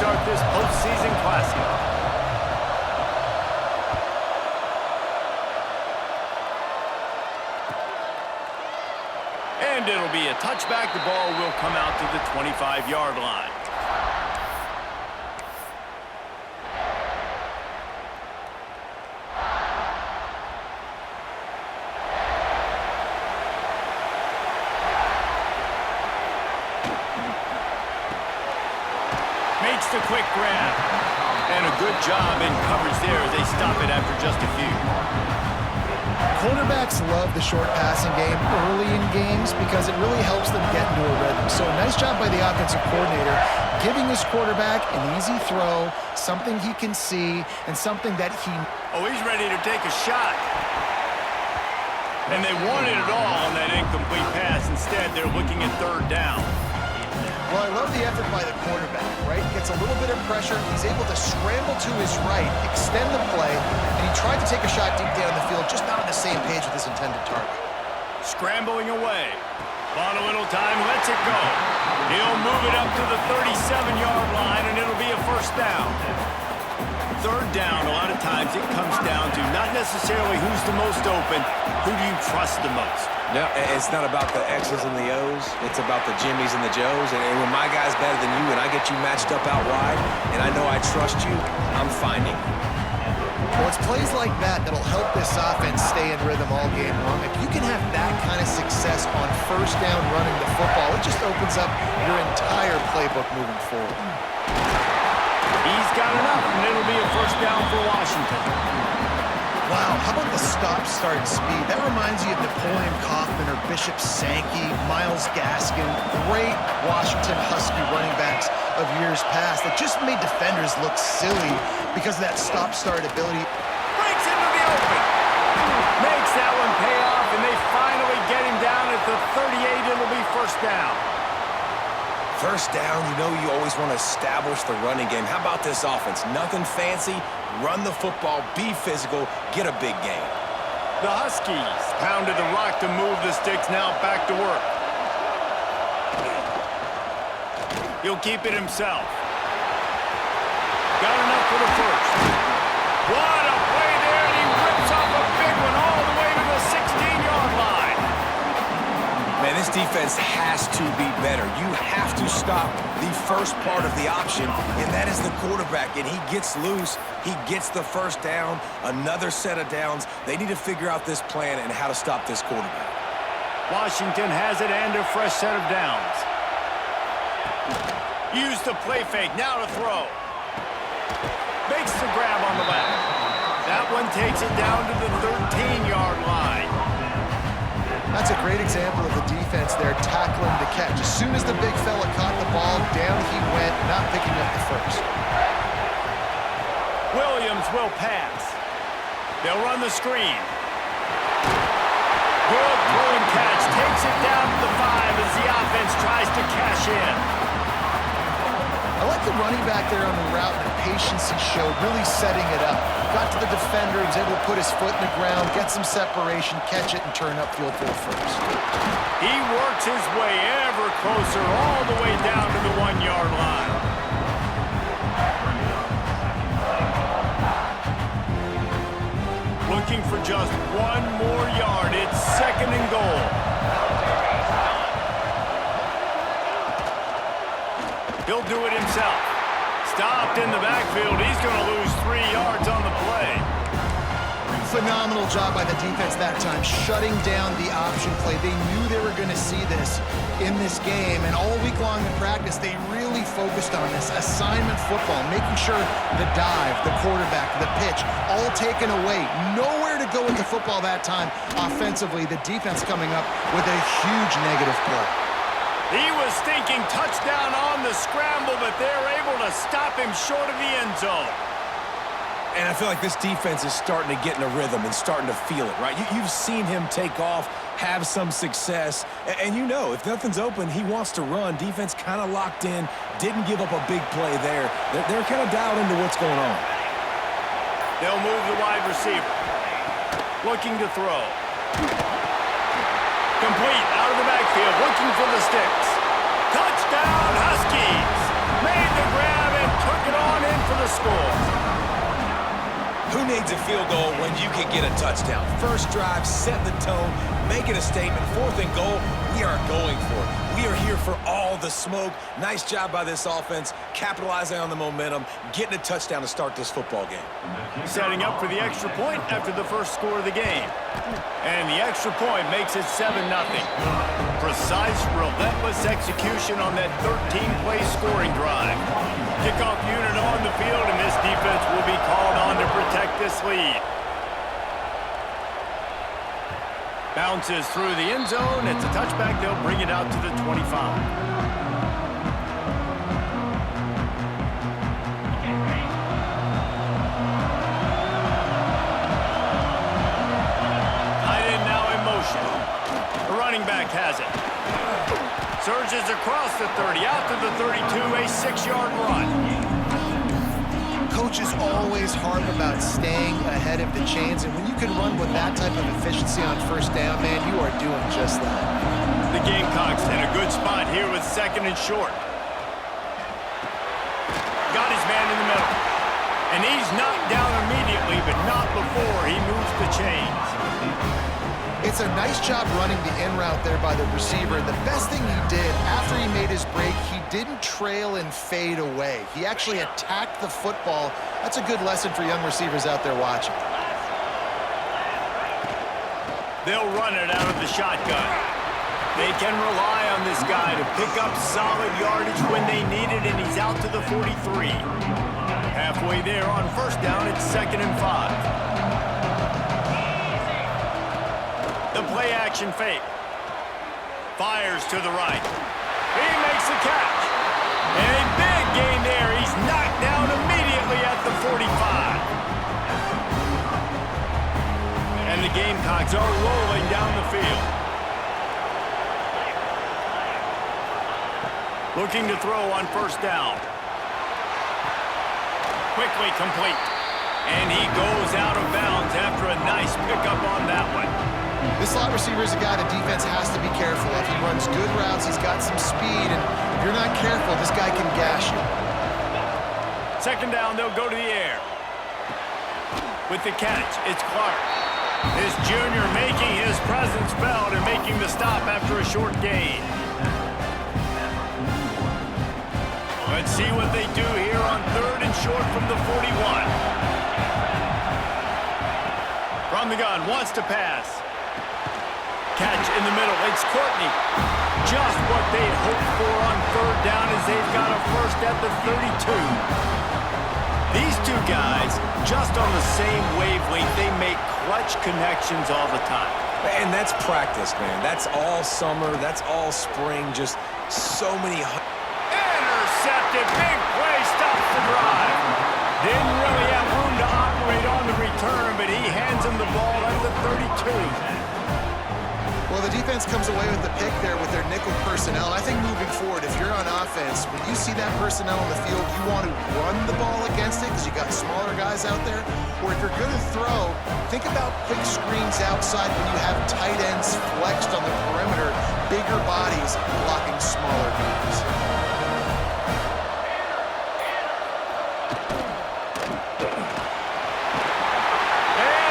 start this postseason classic. And it'll be a touchback. The ball will come out to the 25-yard line. Makes the quick grab. And a good job in coverage there as they stop it after just a few. Quarterbacks love the short passing game early in games because it really helps them get into a rhythm. So a nice job by the offensive coordinator giving his quarterback an easy throw, something he can see, and something that he... Oh, he's ready to take a shot. And they wanted it all on that incomplete pass. Instead, they're looking at third down. Well, I love the effort by the quarterback, right? Gets a little bit of pressure. He's able to scramble to his right, extend the play, and he tried to take a shot deep down the field, just not on the same page with his intended target. Scrambling away. Bought a little time, lets it go. He'll move it up to the 37-yard line, and it'll be a first down. Third down, a lot of times it comes down to not necessarily who's the most open, who do you trust the most? No, it's not about the X's and the O's. It's about the Jimmies and the Joes. And when my guy's better than you and I get you matched up out wide and I know I trust you, I'm finding. Well, it's plays like that that'll help this offense stay in rhythm all game long. If you can have that kind of success on first down running the football, it just opens up your entire playbook moving forward. He's got enough, and it'll be a first down for Washington. Wow, how about the stop-start speed? That reminds you of Napoleon Kaufman or Bishop Sankey, Myles Gaskin, great Washington Husky running backs of years past that just made defenders look silly because of that stop-start ability. Breaks into the open. Makes that one pay off, and they finally get him down at the 38. It'll be first down. First down, you know you always want to establish the running game. How about this offense? Nothing fancy. Run the football, be physical, get a big gain. The Huskies pounded the rock to move the sticks, now back to work. He'll keep it himself. Got enough for the first. What a play there, and he rips off a big one all the way to the 16-yard line. Man, this defense has to be better. You have to stop the first part of the option, and that is the quarterback. And he gets loose. He gets the first down, another set of downs. They need to figure out this plan and how to stop this quarterback. Washington has it and a fresh set of downs. Use the play fake, now to throw. Makes the grab on the left. That one takes it down to the 13-yard line. That's a great example of the defense there tackling the catch. As soon as the big fella caught the ball, down he went, not picking up the first. Williams will pass. They'll run the screen. Good throw and catch. Takes it down to the 5 as the offense tries to cash in. I like the running back there on the route and the patience he showed, really setting it up. Got to the defender, he was able to put his foot in the ground, get some separation, catch it, and turn upfield for the first. He works his way ever closer all the way down to the 1-yard line. Looking for just one more yard. It's second and goal. He'll do it himself. Stopped in the backfield. He's going to lose 3 yards on the play. Phenomenal job by the defense that time, shutting down the option play. They knew they were going to see this in this game, and all week long in practice, they really focused on this assignment football, making sure the dive, the quarterback, the pitch, all taken away. Nowhere to go with the football that time. Offensively, the defense coming up with a huge negative play. He was thinking touchdown on the scramble, but they're able to stop him short of the end zone. And I feel like this defense is starting to get in a rhythm and starting to feel it, right? You've seen him take off, have some success, and you know if nothing's open, he wants to run. Defense kind of locked in, didn't give up a big play there. They're kind of dialed into what's going on. They'll move the wide receiver. Looking to throw. Complete out of the backfield, looking for the sticks. Touchdown, Huskies! Made the grab and took for the score. Who needs a field goal when you can get a touchdown? First drive, set the tone, making a statement. 4th and goal, we are going for it. We are here for all the smoke. Nice job by this offense, capitalizing on the momentum, getting a touchdown to start this football game. Setting up for the extra point after the first score of the game. And the extra point makes it 7-0. Precise, relentless execution on that 13-play scoring drive. Kickoff unit on the field, and this defense will be called on to protect this lead. Bounces through the end zone. It's a touchback. They'll bring it out to the 25. Tight end now in motion. The running back has it. Surges across the 30, out to the 32, a 6-yard run. Coaches always harp about staying ahead of the chains, and when you can run with that type of efficiency on first down, man, you are doing just that. The Gamecocks in a good spot here with 2nd and short. Got his man in the middle. And he's knocked down immediately, but not before he moves the chains. It's a nice job running the in route there by the receiver. And the best thing he did after he made his break, he didn't trail and fade away. He actually attacked the football. That's a good lesson for young receivers out there watching. They'll run it out of the shotgun. They can rely on this guy to pick up solid yardage when they need it, and he's out to the 43. Halfway there on first down, it's 2nd and 5. The play-action fake. Fires to the right. He makes the catch. And a big gain there. He's knocked down immediately at the 45. And the Gamecocks are rolling down the field. Looking to throw on first down. Quickly complete. And he goes out of bounds after a nice pickup on that one. This slot receiver is a guy the defense has to be careful of. He runs good routes, he's got some speed, and if you're not careful, this guy can gash you. 2nd down, they'll go to the air. With the catch, it's Clark. This junior making his presence felt and making the stop after a short gain. Let's see what they do here on 3rd and short from the 41. From the gun, wants to pass. Catch in the middle. It's Courtney. Just what they'd hoped for on 3rd down as they've got a first at the 32. These two guys, just on the same wavelength, they make clutch connections all the time. And that's practice, man. That's all summer. That's all spring. Just so many... Intercepted. Big play. Stops the drive. Didn't really have room to operate on the return, but he hands him the ball at the 32. Well, the defense comes away with the pick there with their nickel personnel. I think moving forward, if you're on offense, when you see that personnel on the field, you want to run the ball against it because you got smaller guys out there. Or if you're going to throw, think about quick screens outside when you have tight ends flexed on the perimeter, bigger bodies blocking smaller guys.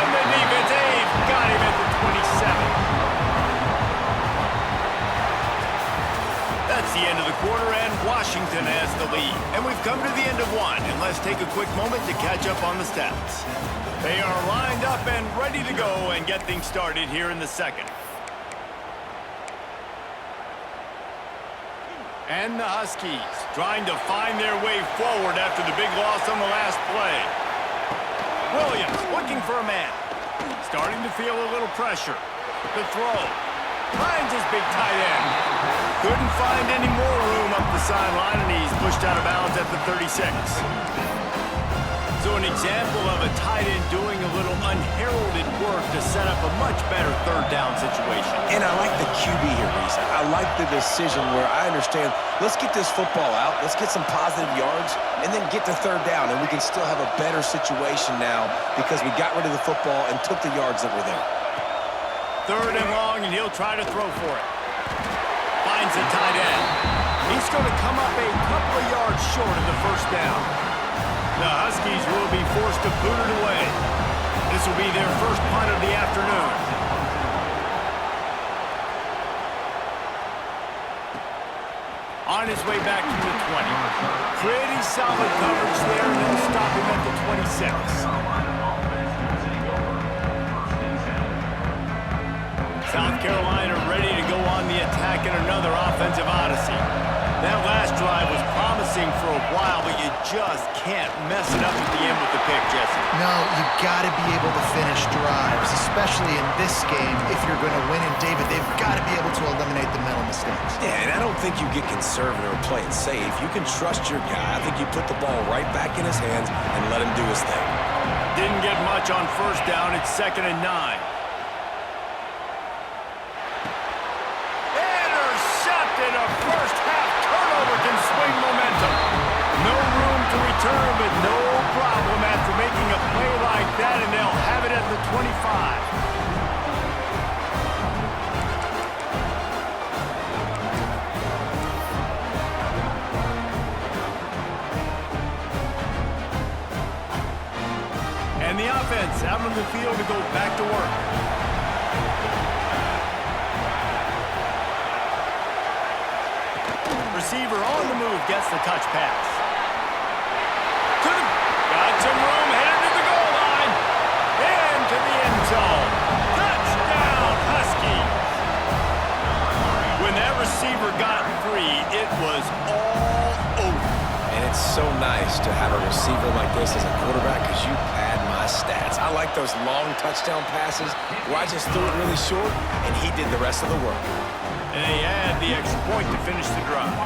And the defense got him at the 27. That's the end of the quarter, and Washington has the lead. And we've come to the end of one, and let's take a quick moment to catch up on the stats. They are lined up and ready to go and get things started here in the second. And the Huskies trying to find their way forward after the big loss on the last play. Williams looking for a man. Starting to feel a little pressure. The throw. Finds his big tight end. Couldn't find any more room up the sideline, and he's pushed out of bounds at the 36. So an example of a tight end doing a little unheralded work to set up a much better 3rd down situation. And I like the QB here, Reese. I like the decision where I understand, let's get this football out, let's get some positive yards, and then get to 3rd down, and we can still have a better situation now because we got rid of the football and took the yards that were there. 3rd and long, and he'll try to throw for it. Finds a tight end. He's going to come up a couple of yards short of the first down. The Huskies will be forced to boot it away. This will be their first punt of the afternoon. On his way back to the 20. Pretty solid coverage there, and they'll stop him at the 26. South Carolina ready to go on the attack in another offensive odyssey. That last drive was promising for a while, but you just can't mess it up at the end with the pick, Jesse. No, you got to be able to finish drives, especially in this game if you're going to win. And David, they've got to be able to eliminate the mental mistakes. Yeah, and I don't think you get conservative or play it safe. You can trust your guy. I think you put the ball right back in his hands and let him do his thing. Didn't get much on first down. It's 2nd and 9. And a first-half turnover can swing momentum. No room to return, but no problem after making a play like that, and they'll have it at the 25. And the offense out on the field to go back to work. Receiver on the move gets the touch pass. Got some room, headed to the goal line. Into the end zone. Touchdown, Huskies. When that receiver got free, it was all over. And it's so nice to have a receiver like this as a quarterback because you pad my stats. I like those long touchdown passes where I just threw it really short and he did the rest of the work. And they add the extra point to finish the drive.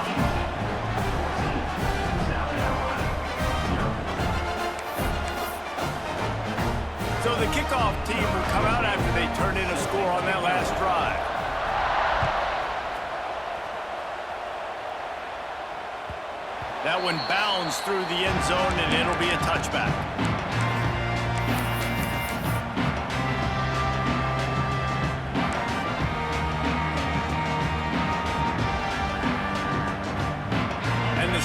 So the kickoff team will come out after they turn in a score on that last drive. That one bounds through the end zone, and it'll be a touchback.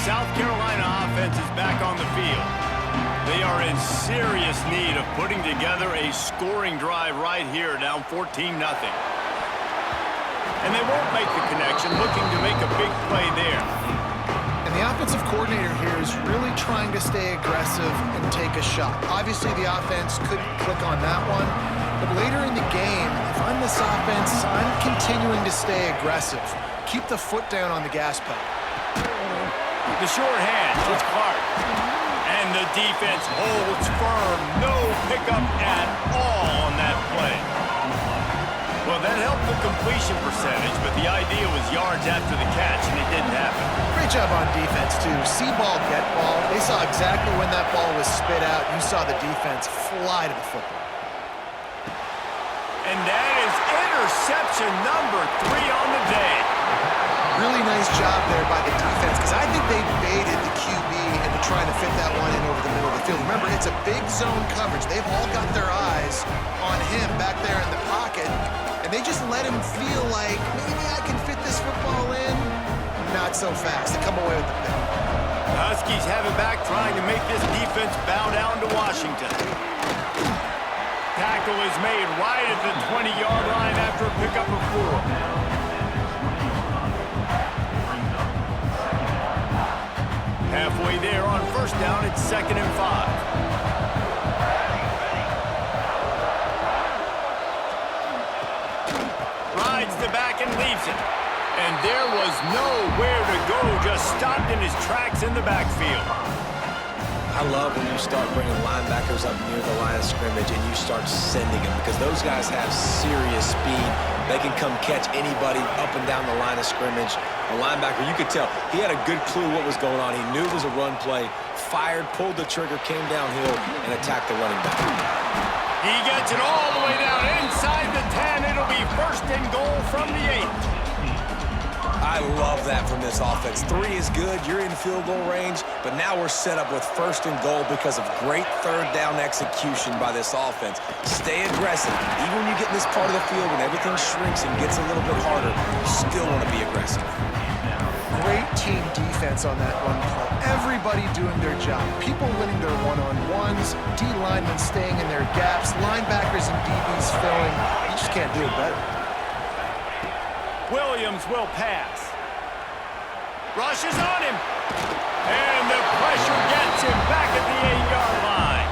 South Carolina offense is back on the field. They are in serious need of putting together a scoring drive right here, down 14-0. And they won't make the connection, looking to make a big play there. And the offensive coordinator here is really trying to stay aggressive and take a shot. Obviously, the offense couldn't click on that one. But later in the game, if I'm this offense, I'm continuing to stay aggressive. Keep the foot down on the gas pedal. The short hand, it's Clark. And the defense holds firm. No pickup at all on that play. Well, that helped the completion percentage, but the idea was yards after the catch, and it didn't happen. Great job on defense, too. See ball, get ball. They saw exactly when that ball was spit out. You saw the defense fly to the football. And that is interception number 3 on the day. Really nice job there by the defense because I think they baited the QB into trying to fit that one in over the middle of the field. Remember, it's a big zone coverage. They've all got their eyes on him back there in the pocket, and they just let him feel like, maybe I can fit this football in. Not so fast. They come away with the pick. The Huskies have it back, trying to make this defense bow down to Washington. Tackle is made right at the 20-yard line after a pickup of 4. Halfway there on first down, it's 2nd and 5. Rides the back and leaves it. And there was nowhere to go, just stopped in his tracks in the backfield. I love when you start bringing linebackers up near the line of scrimmage and you start sending them because those guys have serious speed. They can come catch anybody up and down the line of scrimmage. A linebacker, you could tell, he had a good clue what was going on. He knew it was a run play, fired, pulled the trigger, came downhill, and attacked the running back. He gets it all the way down inside the 10. It'll be 1st and goal from the 8. I love that from this offense. 3 is good. You're in field goal range, but now we're set up with 1st and goal because of great 3rd down execution by this offense. Stay aggressive. Even when you get in this part of the field when everything shrinks and gets a little bit harder, you still want to be aggressive. Great team defense on that run play. Everybody doing their job. People winning their one-on-ones, D linemen staying in their gaps, linebackers and DBs filling. You just can't do it better. Williams will pass. Rushes on him. And the pressure gets him back at the 8-yard line.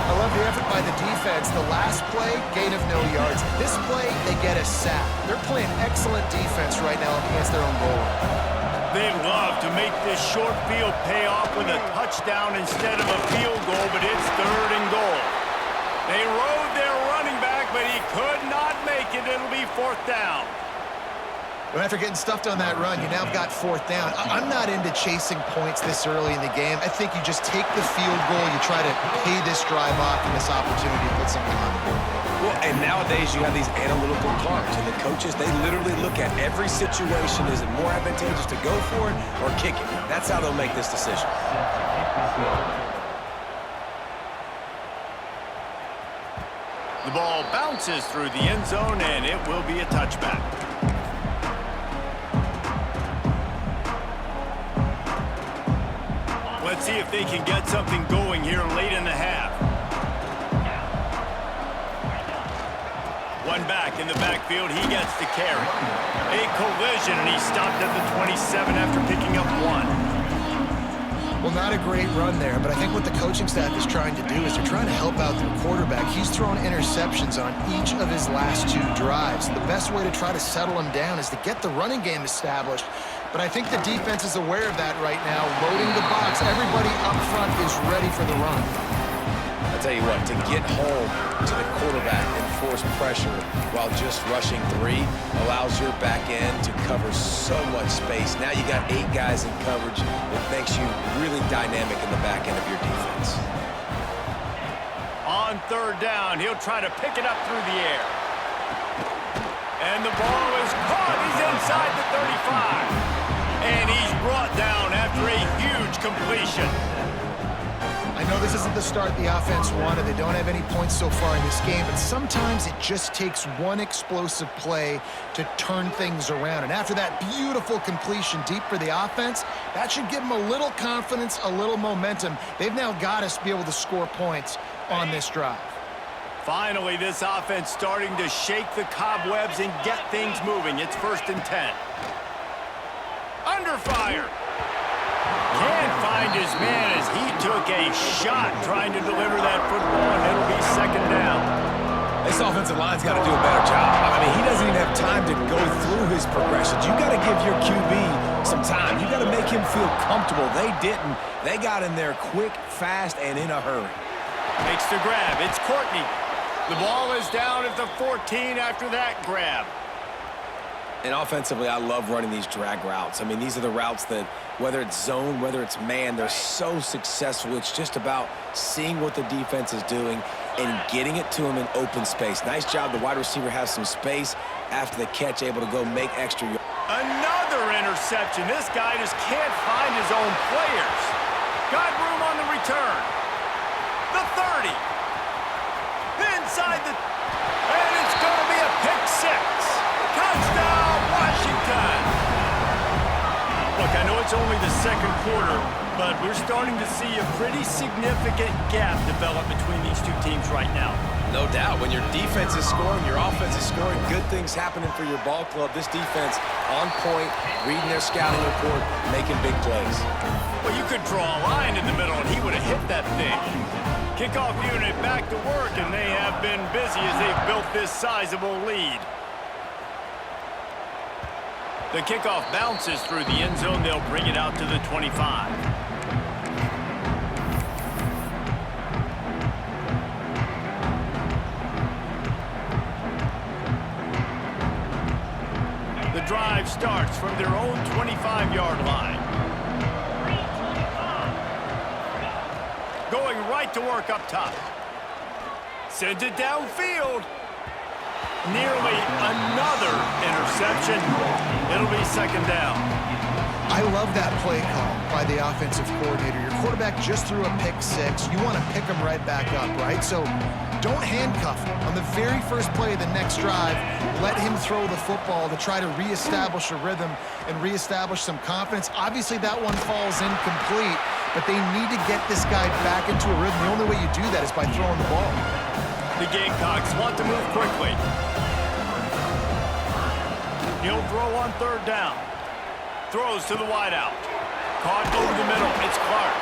I love the effort by the defense. The last play, gain of no yards. This play, they get a sack. They're playing excellent defense right now against their own goal. They'd love to make this short field pay off with a touchdown instead of a field goal, but it's 3rd and goal. They rode their running back, but he could not make it. It'll be 4th down. Well, after getting stuffed on that run, you now have got 4th down. I'm not into chasing points this early in the game. I think you just take the field goal. You try to pay this drive off and this opportunity to put something on the board. Well, and nowadays you have these analytical cards, and the coaches, they literally look at every situation. Is it more advantageous to go for it or kick it? That's how they'll make this decision. The ball bounces through the end zone, and it will be a touchback. Let's see if they can get something going here late in the half. One back in the backfield. He gets the carry. A collision, and he stopped at the 27 after picking up 1. Well, not a great run there, but I think what the coaching staff is trying to do is they're trying to help out their quarterback. He's thrown interceptions on each of his last 2 drives. The best way to try to settle him down is to get the running game established. But I think the defense is aware of that right now, loading the box. Everybody up front is ready for the run. I'll tell you what, to get home to the quarterback and force pressure while just rushing 3 allows your back end to cover so much space. Now you got 8 guys in coverage. It makes you really dynamic in the back end of your defense. On 3rd down, he'll try to pick it up through the air. And the ball is caught. He's inside the 35. And he's brought down after a huge completion. I know this isn't the start the offense wanted. They don't have any points so far in this game, but sometimes it just takes one explosive play to turn things around. And after that beautiful completion deep for the offense, that should give them a little confidence, a little momentum. They've now got us to be able to score points on this drive. Finally, this offense starting to shake the cobwebs and get things moving. It's 1st and 10. Under fire. Can't find his man as he took a shot trying to deliver that football, and it'll be 2nd down. This offensive line's got to do a better job. I mean, he doesn't even have time to go through his progressions. You got to give your QB some time. You got to make him feel comfortable. They didn't. They got in there quick, fast, and in a hurry. Makes the grab. It's Courtney. The ball is down at the 14 after that grab. And offensively, I love running these drag routes. I mean, these are the routes that, whether it's zone, whether it's man, they're so successful. It's just about seeing what the defense is doing and getting it to him in open space. Nice job. The wide receiver has some space after the catch, able to go make extra yards. Another interception. This guy just can't find his own players. Got room on the return. The 30. Inside the... And it's going to be a pick 6. Touchdown, Washington! Look, I know it's only the 2nd quarter, but we're starting to see a pretty significant gap develop between these 2 teams right now. No doubt. When your defense is scoring, your offense is scoring, good things happening for your ball club. This defense on point, reading their scouting report, making big plays. Well, you could draw a line in the middle, and he would have hit that thing. Kickoff unit back to work, and they have been busy as they've built this sizable lead. The kickoff bounces through the end zone. They'll bring it out to the 25. The drive starts from their own 25-yard line. Going right to work up top. Sends it downfield. Nearly another interception. It'll be 2nd down. I love that play call by the offensive coordinator. Your quarterback just threw a pick 6. You want to pick him right back up, right? So Don't handcuff him. On the very first play of the next drive, let him throw the football to try to reestablish a rhythm and reestablish some confidence. Obviously, that one falls incomplete, but they need to get this guy back into a rhythm. The only way you do that is by throwing the ball. The Gamecocks want to move quickly. He'll throw on third down. Throws to the wideout. Caught over the middle. It's Clark.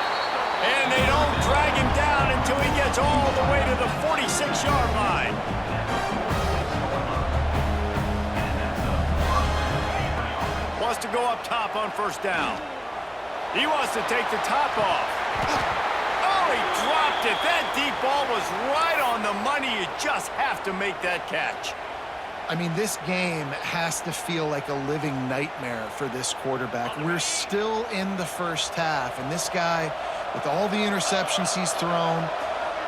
And they don't drag him down until he gets all the way to the 46-yard line. Wants to go up top on first down. He wants to take the top off. Oh, he dropped it. That deep ball was right on the money. You just have to make that catch. I mean, this game has to feel like a living nightmare for this quarterback. We're still in the first half, and this guy, with all the interceptions he's thrown,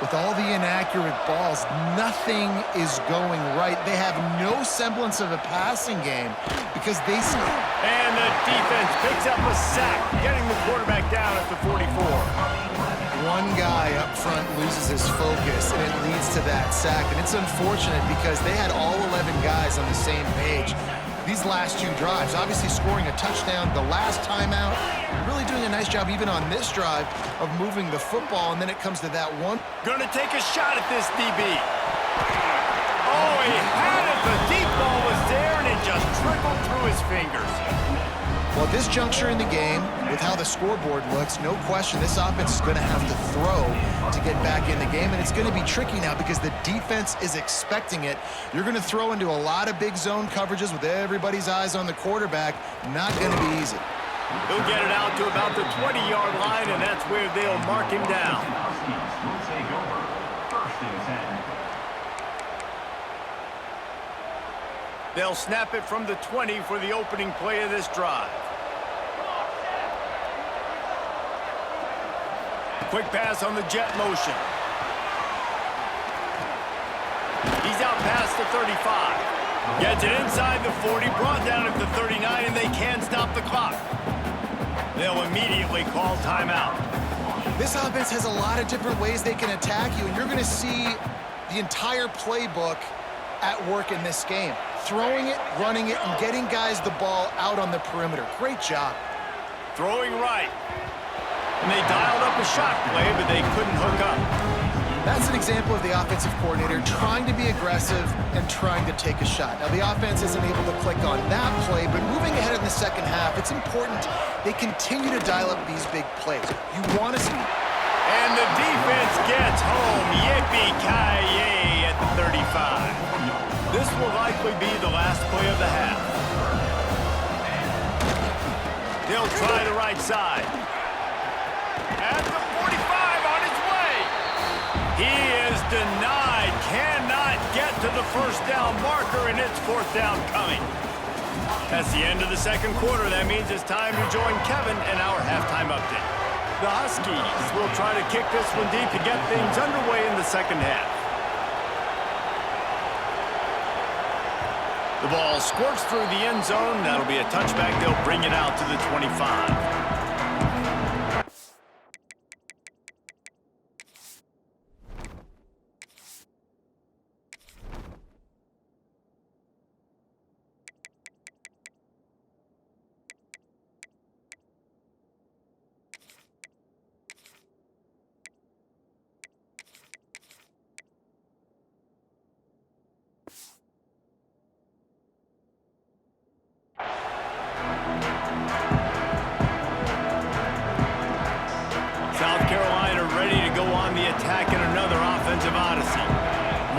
with all the inaccurate balls, nothing is going right. They have no semblance of a passing game because they... And the defense picks up a sack, getting the quarterback down at the 44. One guy up front loses his focus, and it leads to that sack. And it's unfortunate because they had all 11 guys on the same page. These last two drives, obviously scoring a touchdown, the last timeout, really doing a nice job even on this drive of moving the football, and then it comes to that one. Gonna take a shot at this DB. Oh, he had it. The deep ball was there, and it just trickled through his fingers. Well, at this juncture in the game, with how the scoreboard looks, no question this offense is going to have to throw to get back in the game, and it's going to be tricky now because the defense is expecting it. You're going to throw into a lot of big zone coverages with everybody's eyes on the quarterback. Not going to be easy. He'll get it out to about the 20-yard line, and that's where they'll mark him down. They'll snap it from the 20 for the opening play of this drive. Quick pass on the jet motion. He's out past the 35. Gets it inside the 40, brought down at the 39, and they can't stop the clock. They'll immediately call timeout. This offense has a lot of different ways they can attack you, and you're going to see the entire playbook at work in this game. Throwing it, running it, and getting guys the ball out on the perimeter. Great job. Throwing right. And they dialed up a shot play, but they couldn't hook up. That's an example of the offensive coordinator trying to be aggressive and trying to take a shot. Now, the offense isn't able to click on that play, but moving ahead in the second half, it's important they continue to dial up these big plays. You want to see... And the defense gets home. Yippee-ki-yay at the 35. This will likely be the last play of the half. They'll try the right side. At the 45 on his way. He is denied. Cannot get to the first down marker, and it's fourth down coming. That's the end of the second quarter. That means it's time to join Kevin in our halftime update. The Huskies will try to kick this one deep to get things underway in the second half. The ball squirts through the end zone. That'll be a touchback. They'll bring it out to the 25. Attack in another offensive odyssey.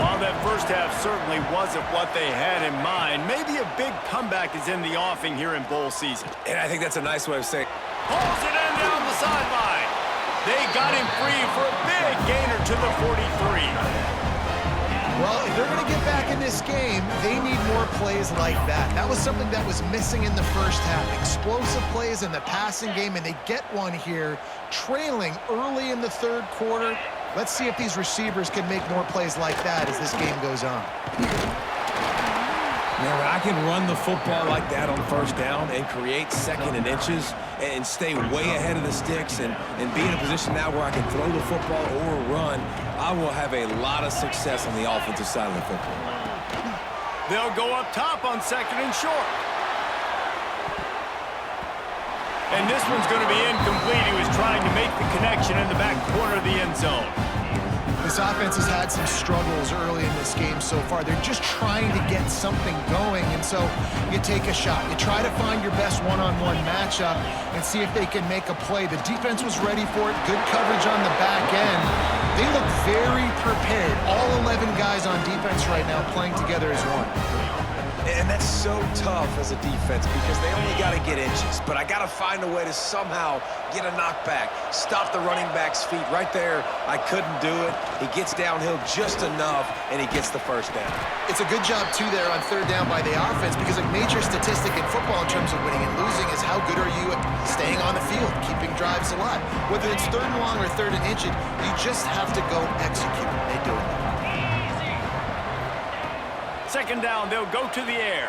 While that first half certainly wasn't what they had in mind, maybe a big comeback is in the offing here in bowl season. And I think that's a nice way of saying. Pulls it in down the sideline. They got him free for a big gainer to the 43. Well, if they're going to get back in this game, they need more plays like that. That was something that was missing in the first half. Explosive plays in the passing game, and they get one here, trailing early in the third quarter. Let's see if these receivers can make more plays like that as this game goes on. Man, when I can run the football like that on first down and create second and inches and stay way ahead of the sticks and be in a position now where I can throw the football or run, I will have a lot of success on the offensive side of the football. They'll go up top on second and short. And this one's going to be incomplete. He was trying to make the connection in the back corner of the end zone. This offense has had some struggles early in this game so far. They're just trying to get something going, and so you take a shot. You try to find your best one-on-one matchup and see if they can make a play. The defense was ready for it. Good coverage on the back end. They look very prepared. All 11 guys on defense right now playing together as one. And that's so tough as a defense because they only got to get inches. But I got to find a way to somehow get a knockback, stop the running back's feet. Right there, I couldn't do it. He gets downhill just enough, and he gets the first down. It's a good job, too, there on third down by the offense because a major statistic in football in terms of winning and losing is how good are you at staying on the field, keeping drives alive. Whether it's third and long or third and inches, you just have to go execute. They do it. Second down, they'll go to the air.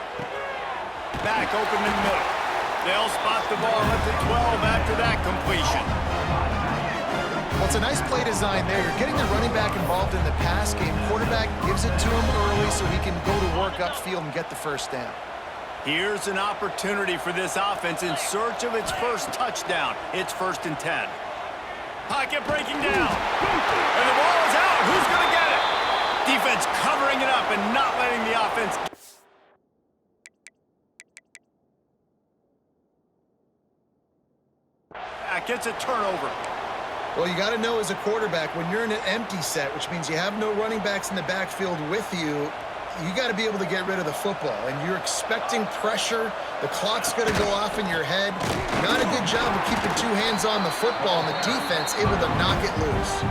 Back open in the middle. They'll spot the ball at the 12 after that completion. Well, it's a nice play design there. You're getting the running back involved in the pass game. Quarterback gives it to him early so he can go to work upfield and get the first down. Here's an opportunity for this offense in search of its first touchdown. It's 1st and 10. Pocket breaking down. And the ball is out. Who's going to get it? Defense covering it up and not letting the offense. Gets a turnover. Well, you got to know as a quarterback, when you're in an empty set, which means you have no running backs in the backfield with you, you got to be able to get rid of the football. And you're expecting pressure. The clock's going to go off in your head. Not a good job of keeping two hands on the football, and the defense able to knock it loose.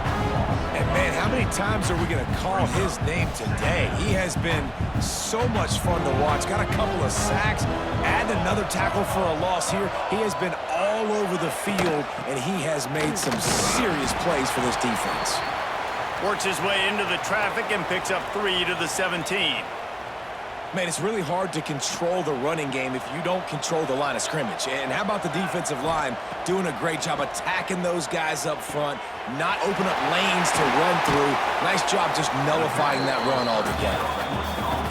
And, man, how many times are we going to call his name today? He has been so much fun to watch. Got a couple of sacks, add another tackle for a loss here. He has been all over the field, and he has made some serious plays for this defense. Works his way into the traffic and picks up 3 to the 17. Man, it's really hard to control the running game if you don't control the line of scrimmage. And how about the defensive line doing a great job attacking those guys up front, not open up lanes to run through. Nice job just nullifying that run altogether.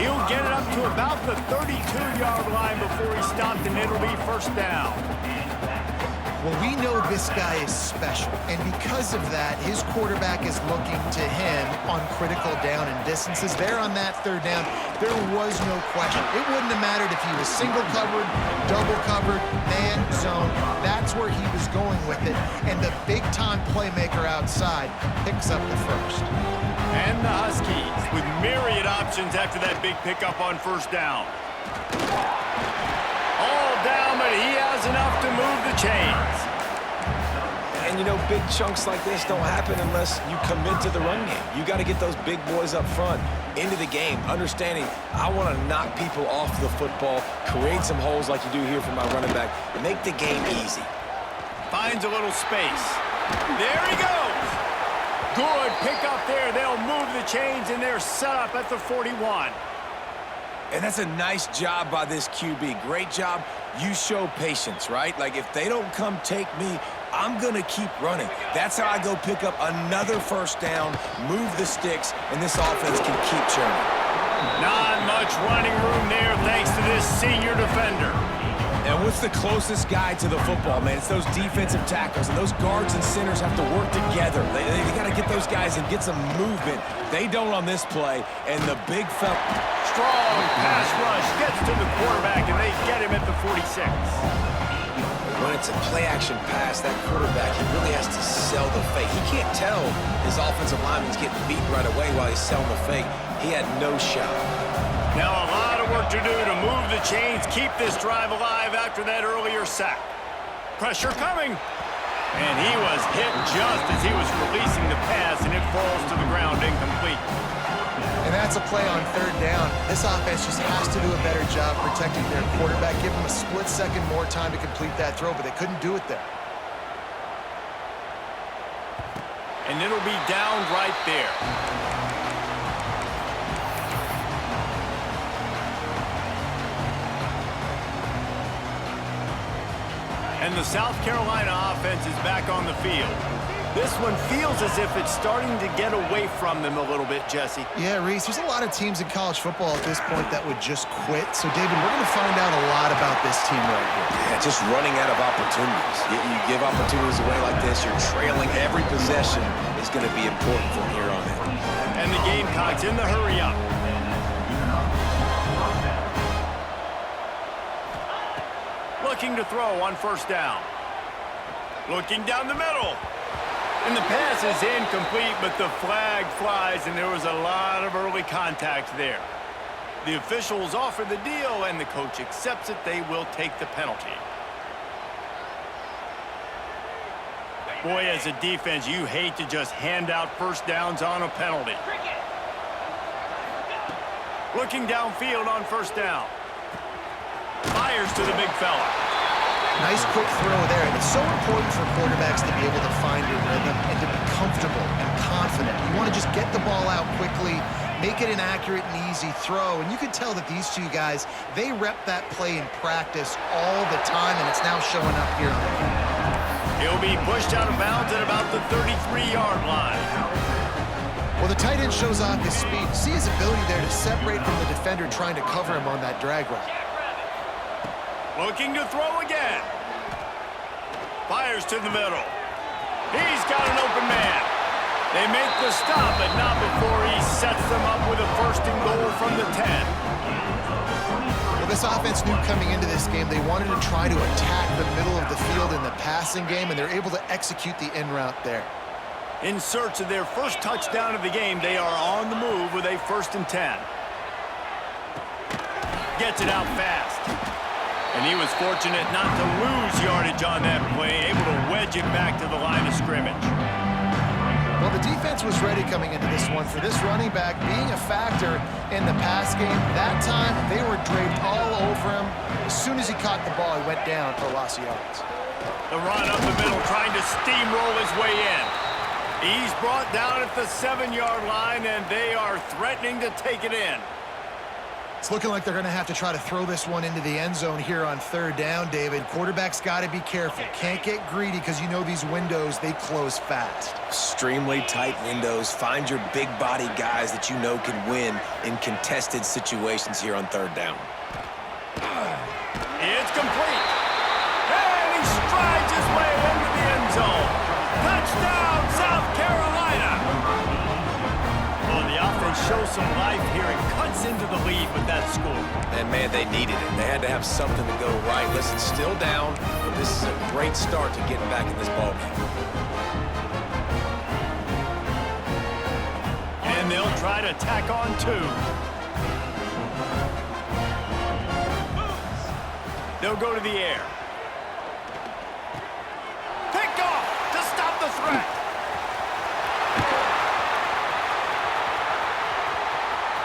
He'll get it up to about the 32-yard line before he stopped, and it'll be 1st down. Well, we know this guy is special, and because of that, his quarterback is looking to him on critical down and distances. There on that third down, there was no question. It wouldn't have mattered if he was single covered, double covered, man, zone. That's where he was going with it, and the big-time playmaker outside picks up the first. And the Huskies with myriad options after that big pickup on 1st down. All down, but he has enough to move the chains. And, you know, big chunks like this don't happen unless you commit to the run game. You got to get those big boys up front into the game, understanding I want to knock people off the football, create some holes like you do here for my running back, and make the game easy. Finds a little space. There he goes. Good pick up there. They'll move the chains, and they're set up at the 41. And that's a nice job by this QB. Great job. You show patience, right? Like, if they don't come take me, I'm going to keep running. That's how I go pick up another 1st down, move the sticks, and this offense can keep churning. Not much running room there thanks to this senior defender. And what's the closest guy to the football, man? It's those defensive tackles, and those guards and centers have to work together. They got to get those guys and get some movement. They don't on this play, and the big fella. Strong pass rush gets to the quarterback, and they get him at the 46. When it's a play-action pass, that quarterback, he really has to sell the fake. He can't tell his offensive lineman's getting beat right away while he's selling the fake. He had no shot. Now a lot of work to do to move the chains, keep this drive alive after that earlier sack. Pressure coming. And he was hit just as he was releasing the pass, and it falls to the ground incomplete. And that's a play on third down. This offense just has to do a better job protecting their quarterback, give him a split second more time to complete that throw, but they couldn't do it there. And it'll be down right there. And the South Carolina offense is back on the field. This one feels as if it's starting to get away from them a little bit, Jesse. Yeah, Reese, there's a lot of teams in college football at this point that would just quit. So, David, we're going to find out a lot about this team right here. Yeah, just running out of opportunities. You give opportunities away like this, you're trailing every possession is going to be important from here on in. And the Gamecocks in the hurry up. Looking to throw on first down. Looking down the middle. And the pass is incomplete, but the flag flies, and there was a lot of early contact there. The officials offer the deal, and the coach accepts it. They will take the penalty. Boy, as a defense, you hate to just hand out first downs on a penalty. Looking downfield on first down. Fires to the big fella. Nice quick throw there, and it's so important for quarterbacks to be able to find your rhythm and to be comfortable and confident. You want to just get the ball out quickly, make it an accurate and easy throw, and you can tell that these two guys, they rep that play in practice all the time, and it's now showing up here on the field. He'll be pushed out of bounds at about the 33-yard line. Well, the tight end shows off his speed. See his ability there to separate from the defender trying to cover him on that drag route. Looking to throw again. Fires to the middle. He's got an open man. They make the stop, but not before he sets them up with a first and goal from the 10. Well, this offense knew coming into this game they wanted to try to attack the middle of the field in the passing game, and they're able to execute the in route there. In search of their first touchdown of the game, they are on the move with a first and 10. Gets it out fast. And he was fortunate not to lose yardage on that play, able to wedge it back to the line of scrimmage. Well, the defense was ready coming into this one for this running back being a factor in the pass game. That time, they were draped all over him. As soon as he caught the ball, he went down for loss of yards. The run up the middle, trying to steamroll his way in. He's brought down at the 7-yard line, and they are threatening to take it in. It's looking like they're going to have to try to throw this one into the end zone here on third down, David. Quarterback's got to be careful. Can't get greedy because you know these windows, they close fast. Extremely tight windows. Find your big body guys that you know can win in contested situations here on third down. It's complete. And he strides his way into the end zone. Touchdown, South Carolina. Well, the offense shows some life here and cuts into the lead with that score. And, man, they needed it. They had to have something to go right. Listen, still down, but this is a great start to getting back in this ballgame. And they'll try to tack on two. They'll go to the air. Picked off to stop the threat.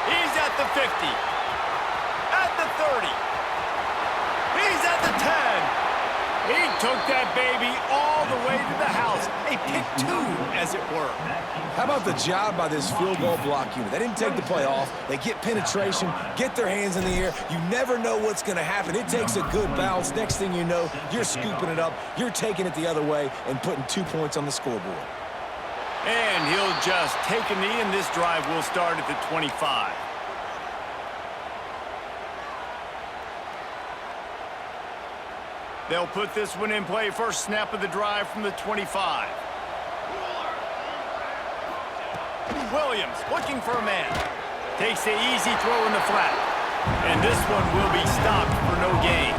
He's at the 50. At the 30. He's at the 10. He took that baby all the way to the house. A pick two, as it were. How about the job by this field goal block unit? They didn't take the play off. They get penetration, get their hands in the air. You never know what's going to happen. It takes a good bounce. Next thing you know, you're scooping it up. You're taking it the other way and putting 2 points on the scoreboard. And he'll just take a knee, and this drive will start at the 25. They'll put this one in play. First snap of the drive from the 25. Williams looking for a man. Takes the easy throw in the flat. And this one will be stopped for no gain.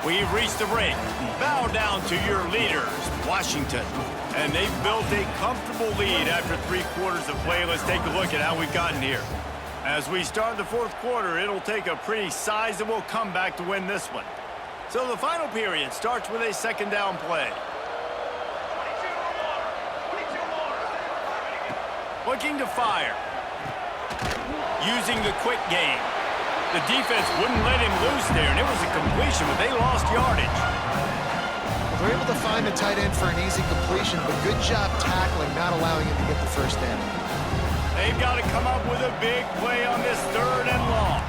We've reached the break. Bow down to your leaders, Washington. And they've built a comfortable lead after 3 quarters of play. Let's take a look at how we've gotten here. As we start the 4th quarter, it'll take a pretty sizable comeback to win this one. So the final period starts with a 2nd down play. Looking to fire. Using the quick game. The defense wouldn't let him loose there, and it was a completion, but they lost yardage. Well, they're able to find the tight end for an easy completion, but good job tackling, not allowing him to get the first down. They've got to come up with a big play on this 3rd and long.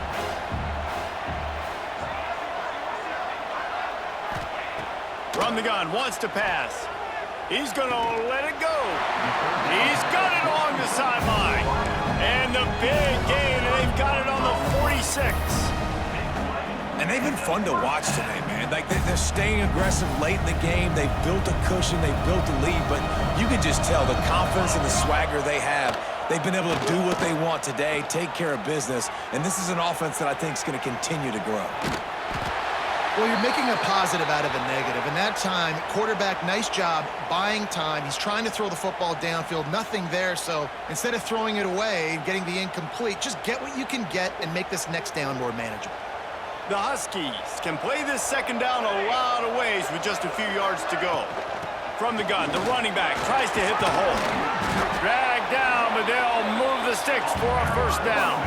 From the gun, wants to pass. He's going to let it go. He's got it along the sideline. And the big gain, and they've got it on the 46. And they've been fun to watch today, man. Like, they're staying aggressive late in the game. They've built a cushion. They've built a lead. But you can just tell the confidence and the swagger they have. They've been able to do what they want today, take care of business. And this is an offense that I think is going to continue to grow. Well, you're making a positive out of a negative. And that time, quarterback, nice job buying time. He's trying to throw the football downfield. Nothing there. So instead of throwing it away and getting the incomplete, just get what you can get and make this next down more manageable. The Huskies can play this second down a lot of ways with just a few yards to go. From the gun, the running back tries to hit the hole. Dragged down, but they'll move the sticks for a first down.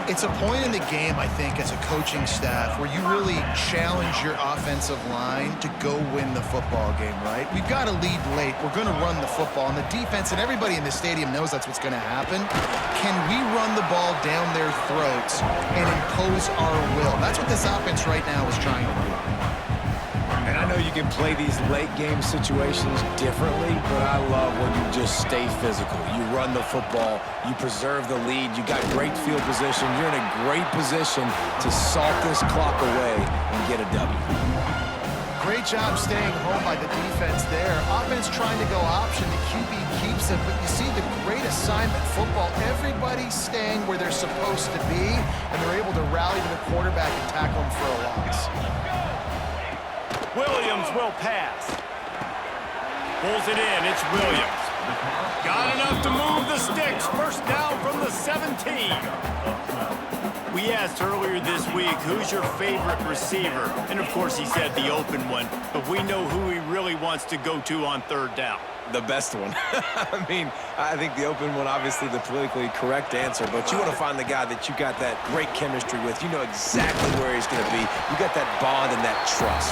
It's a point in the game, I think, as a coaching staff where you really challenge your offensive line to go win the football game, right? We've got to lead late. We're going to run the football, and the defense and everybody in the stadium knows that's what's going to happen. Can we run the ball down their throats and impose our will? That's what this offense right now is trying to do. And I know you can play these late-game situations differently, but I love when you just stay physical. You run the football, you preserve the lead, you got great field position. You're in a great position to salt this clock away and get a W. Great job staying home by the defense there. Offense trying to go option. The QB keeps it, but you see the great assignment football. Everybody's staying where they're supposed to be, and they're able to rally to the quarterback and tackle him for a loss. Williams will pass. Pulls it in. It's Williams. Got enough to move the sticks. First down from the 17. We asked earlier this week, who's your favorite receiver? And, of course, he said the open one. But we know who he really wants to go to on third down. The best one. I mean, I think the open one, obviously the politically correct answer, but you want to find the guy that you got that great chemistry with. You know exactly where he's going to be. You got that bond and that trust.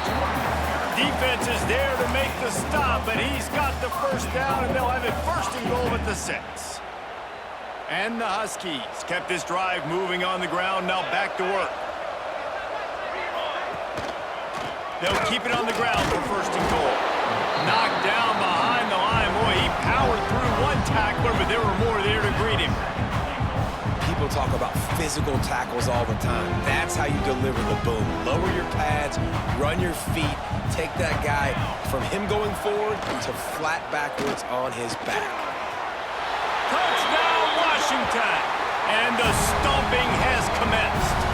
Defense is there to make the stop, and he's got the first down, and they'll have it first and goal at the 6. And the Huskies kept this drive moving on the ground, now back to work. They'll keep it on the ground for first and goal. Knocked down behind the line. Boy, he powered through one tackler, but there were more there to greet him. People talk about physical tackles all the time. That's how you deliver the boom. Lower your pads, run your feet, take that guy from him going forward to flat backwards on his back. Touchdown, Washington! And the stomping has commenced.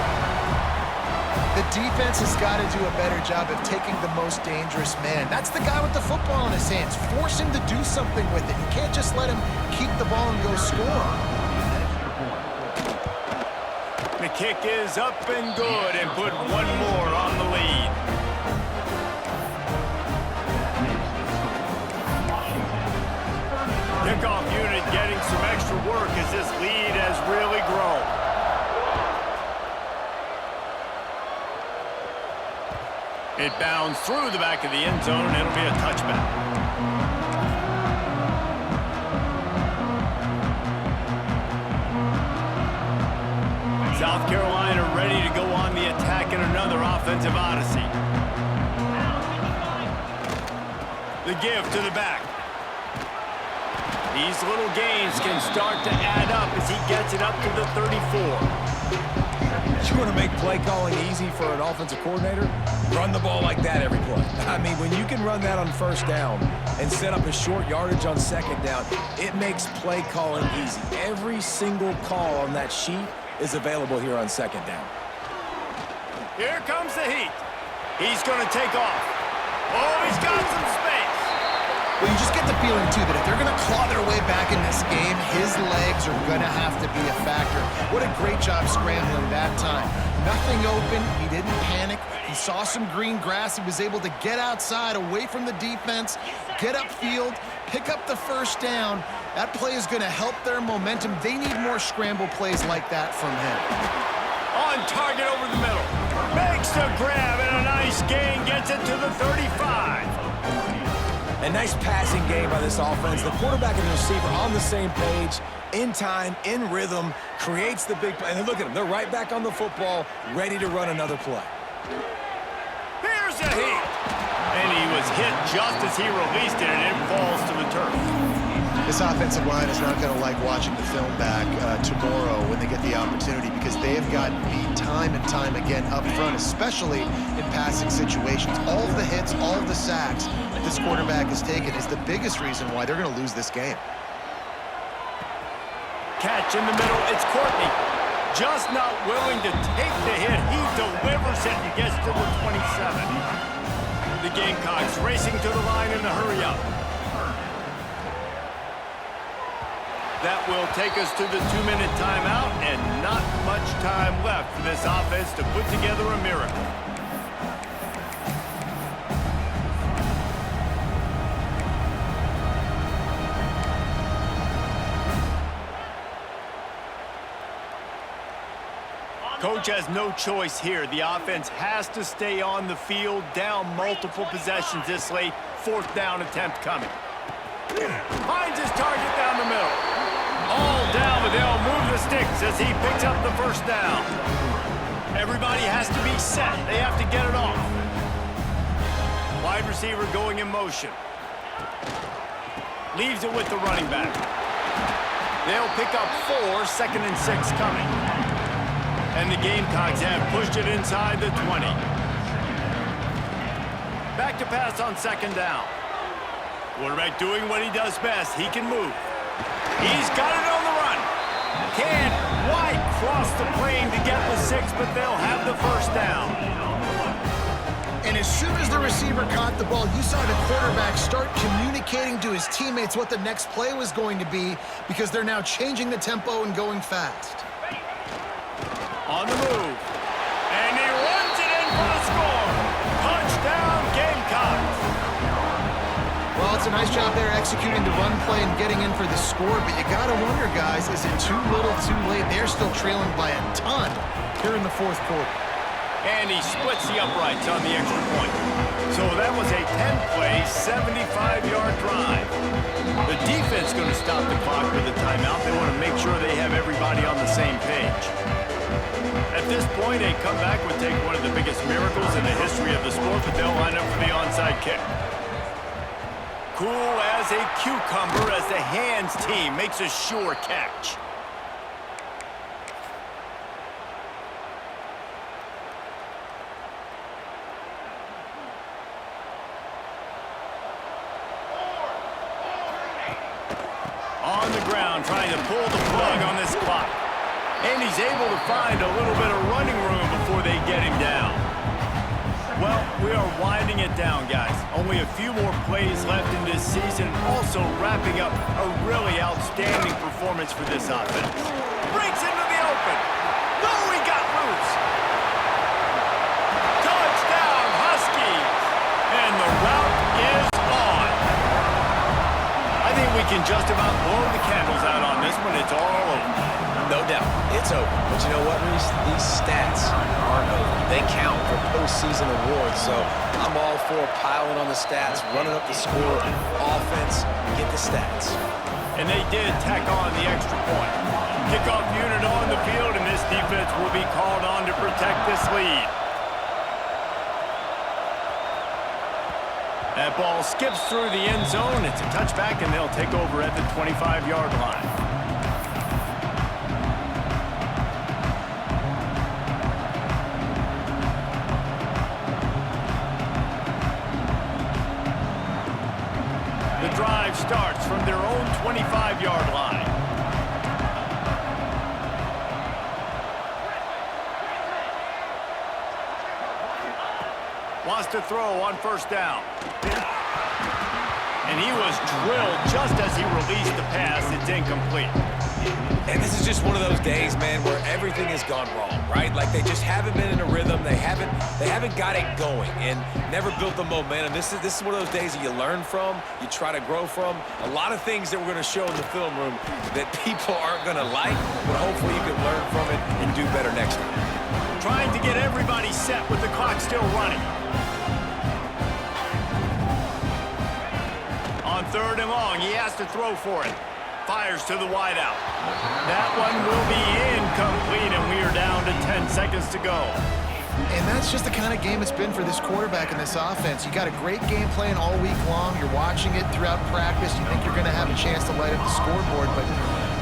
The defense has got to do a better job of taking the most dangerous man. That's the guy with the football in his hands. Force him to do something with it. You can't just let him keep the ball and go score. The kick is up and good and put one more on the lead. Kickoff unit getting some extra work as this lead has really grown. It bounds through the back of the end zone, and it'll be a touchback. South Carolina ready to go on the attack in another offensive odyssey. The give to the back. These little gains can start to add up as he gets it up to the 34. You want to make play calling easy for an offensive coordinator? Run the ball like that every play. I mean, when you can run that on first down and set up a short yardage on second down, it makes play calling easy. Every single call on that sheet is available here on second down. Here comes the heat. He's going to take off. Oh, he's got some space. Well, you just get the feeling, too, that if they're going to claw their way back in this game, his legs are going to have to be a factor. What a great job scrambling that time. Nothing open. He didn't panic. He saw some green grass. He was able to get outside, away from the defense, get upfield, pick up the first down. That play is going to help their momentum. They need more scramble plays like that from him. On target over the middle. Makes the grab, and a nice gain gets it to the 35. A nice passing game by this offense. The quarterback and the receiver on the same page, in time, in rhythm, creates the big play. And look at them. They're right back on the football, ready to run another play. Here's a hit. And he was hit just as he released it, and it falls to the turf. This offensive line is not going to like watching the film back tomorrow when they get the opportunity, because they have gotten beat time and time again up front, especially in passing situations. All of the hits, all of the sacks that this quarterback has taken is the biggest reason why they're going to lose this game. Catch in the middle. It's Courtney. Just not willing to take the hit. He delivers it and gets to the 27. The Gamecocks racing to the line in the hurry-up. That will take us to the 2-minute timeout, and not much time left for this offense to put together a miracle. Coach has no choice here. The offense has to stay on the field, down multiple possessions this late. 4th down attempt coming. Finds his target down the middle. All down, but they'll move the sticks as he picks up the 1st down. Everybody has to be set. They have to get it off. Wide receiver going in motion. Leaves it with the running back. They'll pick up 4, 2nd and 6 coming. And the Gamecocks have pushed it inside the 20. Back to pass on 2nd down. Quarterback doing what he does best. He can move. He's got it on the run. Can't quite cross the plane to get the 6, but they'll have the 1st down. And as soon as the receiver caught the ball, you saw the quarterback start communicating to his teammates what the next play was going to be, because they're now changing the tempo and going fast. On the move. And he runs it in for the score. Touchdown, Gamecocks. Well, it's a nice job there executing the run play and getting in for the score, but you got to wonder, guys, is it too little, too late? They're still trailing by a ton here in the 4th quarter. And he splits the uprights on the extra point. So that was a 10-play, 75-yard drive. The defense going to stop the clock with a timeout. They want to make sure they have everybody on the same page. At this point, a comeback would take one of the biggest miracles in the history of the sport, but they'll line up for the onside kick. Cool as a cucumber as the hands team makes a sure catch. On the ground, trying to pull the plug on this clock. And he's able to find a little bit of running room before they get him down. Well, we are winding it down, guys. Only a few more plays left in this season. Also wrapping up a really outstanding performance for this offense. Breaks into the open. No, he got loose. Touchdown, Huskies. And the route is on. I think we can just about blow the candles out on this one. It's all over. No doubt, it's over. But you know what, Reese? These stats aren't over. They count for postseason awards, so I'm all for piling on the stats, running up the score, offense, get the stats. And they did tack on the extra point. Kickoff unit on the field, and this defense will be called on to protect this lead. That ball skips through the end zone. It's a touchback, and they'll take over at the 25-yard line. The drive starts from their own 25-yard line. Wants to throw on 1st down. And he was drilled just as he released the pass. It's incomplete. And this is just one of those days, man, where everything has gone wrong, right? Like they just haven't been in a rhythm. They haven't got it going and never built the momentum. This is one of those days that you learn from, you try to grow from. A lot of things that we're going to show in the film room that people aren't going to like, but hopefully you can learn from it and do better next time. Trying to get everybody set with the clock still running. On 3rd and long, he has to throw for it. Fires to the wideout. That one will be incomplete, and we are down to 10 seconds to go. And that's just the kind of game it's been for this quarterback and this offense. You got a great game plan all week long. You're watching it throughout practice. You think you're going to have a chance to light up the scoreboard, but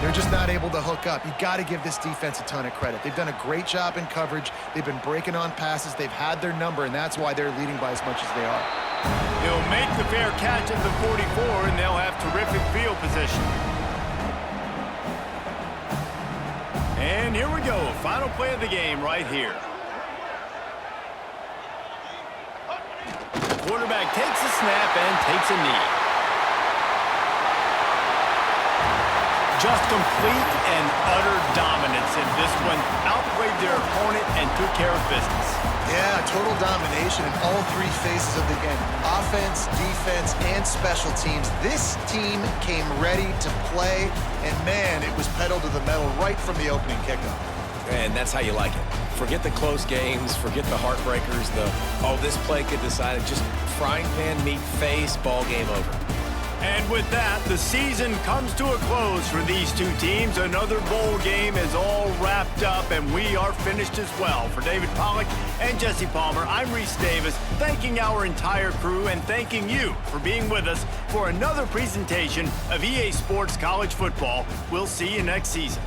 they're just not able to hook up. You got to give this defense a ton of credit. They've done a great job in coverage. They've been breaking on passes. They've had their number, and that's why they're leading by as much as they are. He'll make the fair catch at the 44, and they'll have terrific field position. And here we go. Final play of the game right here. Quarterback takes a snap and takes a knee. Just complete and utter dominance in this one. Outplayed their opponent and took care of business. Yeah, total domination in all three phases of the game. Offense, defense, and special teams. This team came ready to play, and man, it was pedal to the metal right from the opening kickoff. And that's how you like it. Forget the close games, forget the heartbreakers, this play could decide it. Just frying pan meet face, ball game over. And with that, the season comes to a close for these two teams. Another bowl game is all wrapped up, and we are finished as well. For David Pollack and Jesse Palmer, I'm Reese Davis, thanking our entire crew and thanking you for being with us for another presentation of EA Sports College Football. We'll see you next season.